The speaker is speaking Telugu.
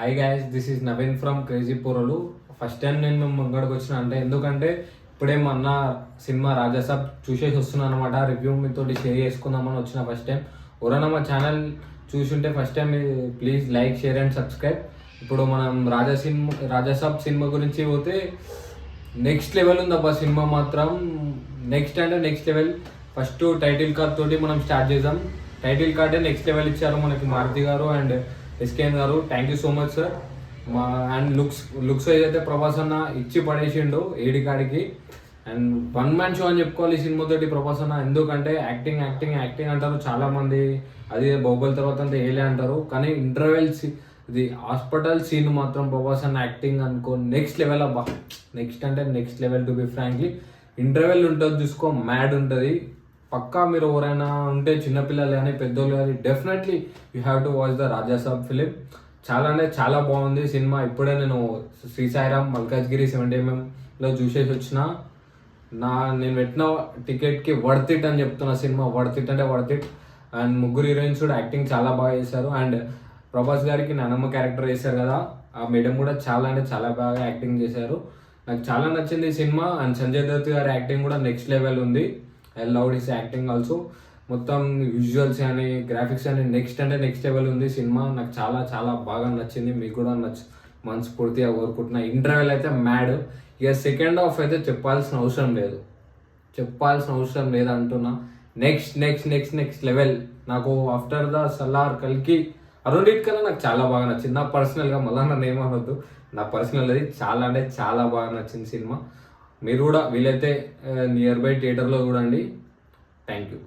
Hi guys, this is Naveen from crazy పోరలు. ఫస్ట్ టైం నేను మేము ముంగడికి వచ్చిన ఎందుకంటే ఇప్పుడే మా అన్న సినిమా రాజాసాబ్ చూసేసి వస్తున్నాను అనమాట. రివ్యూ మీతో షేర్ చేసుకుందామని వచ్చిన ఫస్ట్ టైం. ఎవరైనా మా ఛానల్ చూసుంటే first time please like, share and subscribe. ఇప్పుడు మనం రాజాసాబ్ సినిమా గురించి పోతే నెక్స్ట్ లెవెల్ ఉంది అబ్బా సినిమా మాత్రం. Next level. First title card తోటి మనం స్టార్ట్ చేద్దాం. టైటిల్ కార్డే నెక్స్ట్ లెవెల్ ఇచ్చారు మనకి మారుతి గారు అండ్ ఎస్కేఎన్ గారు. Thank you so much sir. And looks ఏదైతే ప్రభాస్ అన్న ఇచ్చి పడేసిండు ఏడికాడికి. అండ్ వన్ మ్యాన్ షో అని చెప్పుకోవాలి ఈ సినిమా తోటి ప్రభాస్ అన్న. ఎందుకంటే యాక్టింగ్ అంటారు చాలా మంది, అది బాహుబలి తర్వాత అంతా ఏలే అంటారు. కానీ ఇంటర్వెల్స్ ఇది హాస్పిటల్ సీన్ మాత్రం ప్రభాస్ అన్న యాక్టింగ్ అనుకో నెక్స్ట్ లెవెల్ అబ్బా. Next level to be frankly. Interval ఉంటుంది చూసుకో, మ్యాడ్ ఉంటుంది పక్కా. మీరు ఎవరైనా ఉంటే చిన్నపిల్లలు కానీ పెద్దోళ్ళు కానీ definitely you have to watch the Raja Saab film. చాలా బాగుంది సినిమా. ఇప్పుడే నేను శ్రీ సాయిరామ్ మల్కాజ్గిరి 70mm చూసేసి వచ్చిన. నేను పెట్టిన టికెట్కి వర్త్ ఇట్ అని చెప్తున్నా. Cinema worth it. అండ్ ముగ్గురు హీరోయిన్స్ కూడా యాక్టింగ్ చాలా బాగా చేశారు. అండ్ ప్రభాస్ గారికి నానమ్మ క్యారెక్టర్ చేశారు కదా, ఆ మేడం కూడా చాలా బాగా యాక్టింగ్ చేశారు. నాకు చాలా నచ్చింది ఈ సినిమా. అండ్ సంజయ్ దత్ గారి యాక్టింగ్ కూడా నెక్స్ట్ లెవెల్ ఉంది. I loved his acting also. మొత్తం విజువల్స్ కానీ గ్రాఫిక్స్ కానీ నెక్స్ట్ లెవెల్ ఉంది సినిమా. నాకు చాలా బాగా నచ్చింది. మీకు కూడా మనస్ఫూర్తిగా కోరుకుంటున్నా. ఇంటర్వెల్ అయితే మ్యాడ్. ఇక సెకండ్ హాఫ్ అయితే చెప్పాల్సిన అవసరం లేదు అంటున్నా. Next level. నాకు ఆఫ్టర్ ద సలార్ కల్కి అరుణిట్ కన్నా నాకు చాలా బాగా నచ్చింది. నా పర్సనల్గా మళ్ళీ నన్ను ఏమనొద్దు, నా పర్సనల్ అది చాలా బాగా నచ్చింది సినిమా. మీరు కూడా వీలైతే నియర్ బై థియేటర్లో చూడండి. Thank you.